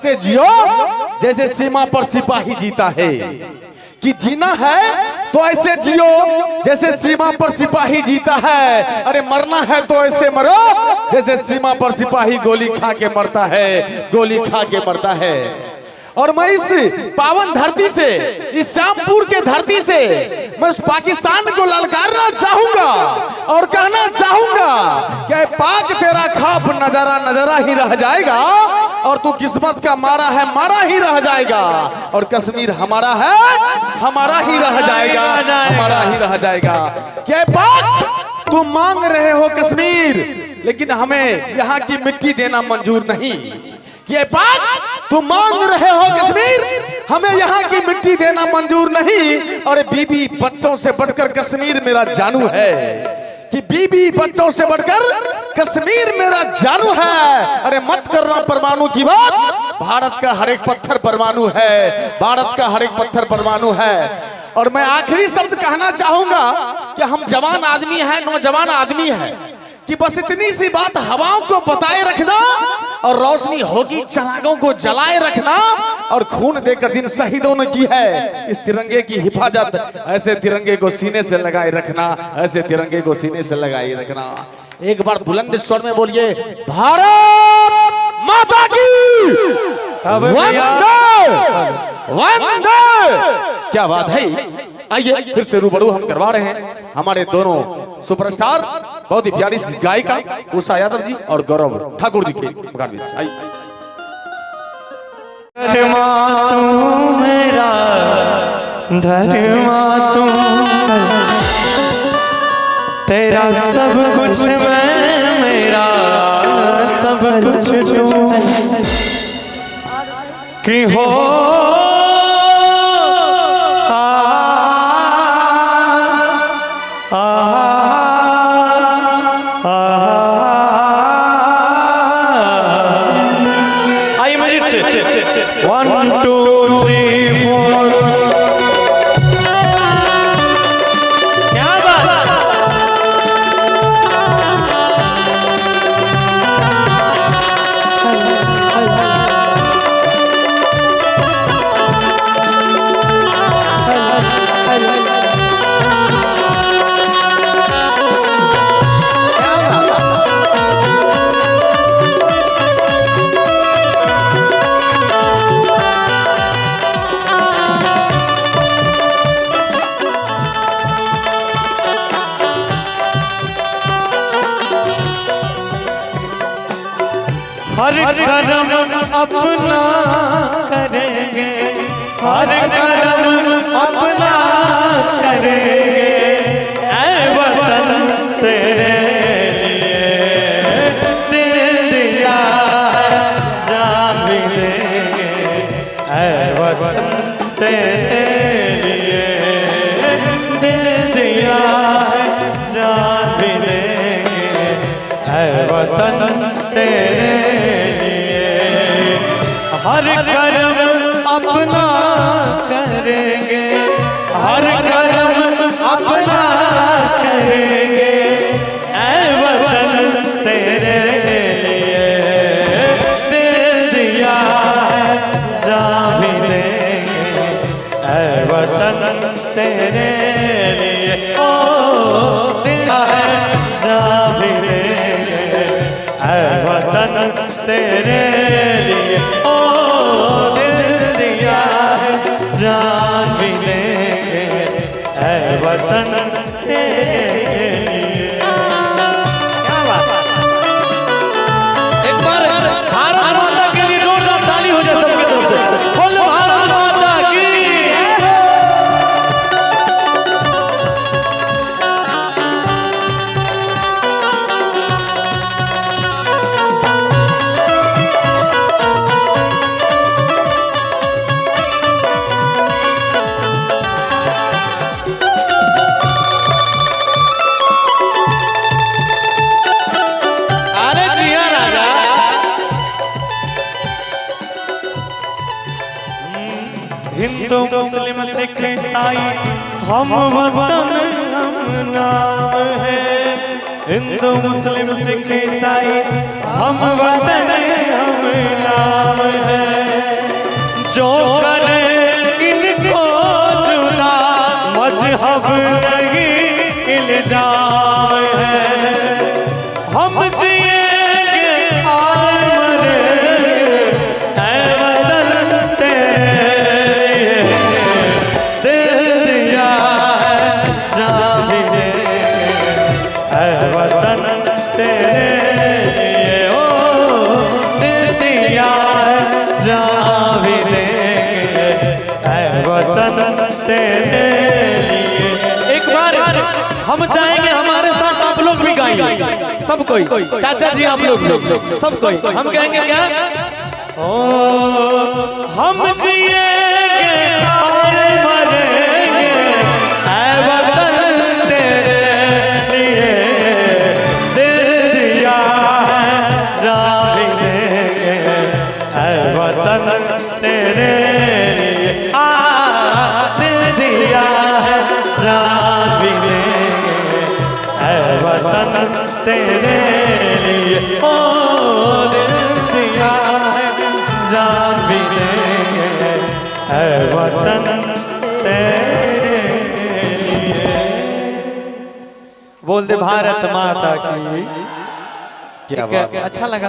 से जियो जैसे सीमा पर सिपाही जीता है, कि जीना है तो ऐसे जियो जैसे सीमा पर सिपाही जीता है। अरे मरना है तो ऐसे मरो जैसे सीमा पर सिपाही गोली खा के मरता है, गोली खा के मरता है। और मैं इस पावन धरती से, इस श्यामपुर के धरती से मैं उस पाकिस्तान को ललकारना चाहूंगा और कहना चाहूंगा कि पाक तेरा खौफ नजारा नजारा ही रह जाएगा और तू किस्मत का मारा है मारा ही रह जाएगा, और कश्मीर हमारा है हमारा ही रह जाएगा, हमारा ही रह जाएगा। क्या पाक तुम मांग रहे हो कश्मीर, लेकिन हमें यहाँ की मिट्टी देना मंजूर नहीं। ये पाक तुम मांग रहे हो कश्मीर, हमें यहाँ की मिट्टी देना मंजूर नहीं। और बीबी बच्चों से बढ़कर कश्मीर मेरा जानू है, कि बीबी बच्चों से बढ़कर कश्मीर मेरा जानू है। अरे मत करना परमाणु की बात, भारत का हर एक पत्थर परमाणु है, भारत का हर एक पत्थर परमाणु है। और मैं आखिरी शब्द कहना चाहूंगा कि हम जवान आदमी हैं, नौजवान आदमी हैं, कि बस इतनी सी बात हवाओं को बताए रखना और रोशनी होगी चिरागों को जलाए रखना, और खून देकर जिन शहीदों ने की है इस तिरंगे की हिफाजत, ऐसे तिरंगे को सीने से लगाए रखना, ऐसे तिरंगे को सीने से लगाए रखना। एक बार बुलंद स्वर में बोलिए, भारत माता की वंदे वंदे। क्या बात है। आइए फिर से रूबरू हम करवा रहे हैं हमारे दोनों सुपरस्टार, बहुत ही प्यारी गायिका उषा यादव जी और गौरव ठाकुर जी के मुकाबले। धर्मा तू मेरा धर्मा तू, तेरा सब कुछ मैं, मेरा सब कुछ तू, कि हो हर कर्म अपना करेंगे, हर कर्म अपना करेंगे, ऐ वतन तेरे लिए दिल दिया जान भी देंगे, ऐ वतन तेरे लिए दिल दिया जान भी देंगे, ऐ वतन तेरे। हर कर्म अपना करेंगे, हर कर्म अपना करेंगे, ऐ वतन तेरे लिए दिल दिया जान भी देंगे, ऐ वतन तेरे लिए ओ दिल जान भी देंगे, ऐ वतन तेरे लिए जान भी देंगे, ऐ वतन तेरे लिए। क्या बात है। एक बार भारत माता के लिए जोरदार ताली हो जाए सबकी तरफ से। बोलो भारत माता की। हिंदू मुस्लिम सिख ईसाई हम वतन हम नाम है, हिंदू मुस्लिम सिख ईसाई हम वतन हम नाम है। जो करे इनको जुदा मजहब नहीं इल्जाम है। हम जिएंगे और मरेंगे ऐ वतन तेरे लिए, दे दिया है जान भी देंगे ऐ वतन तेरे लिए, ओ दे दिया है जान भी देंगे ऐ वतन तेरे लिए। एक बार हम चाहेंगे हमारे साथ आप लोग भी गाइए, सब कोई, चाचा जी आप लोग सब कोई, हम कहेंगे क्या? ओ हम जिएंगे और मरेंगे ऐ वतन तेरे लिए, दे दिया है जान भी देंगे ऐ वतन तेरे लिए, दे दिया है जान भी देंगे ऐ वतन तेरे लिए, ओ दे दिया है जान भी देंगे ऐ वतन तेरे लिए। बोल दे भारत माता की। क्या बात है। अच्छा लगा।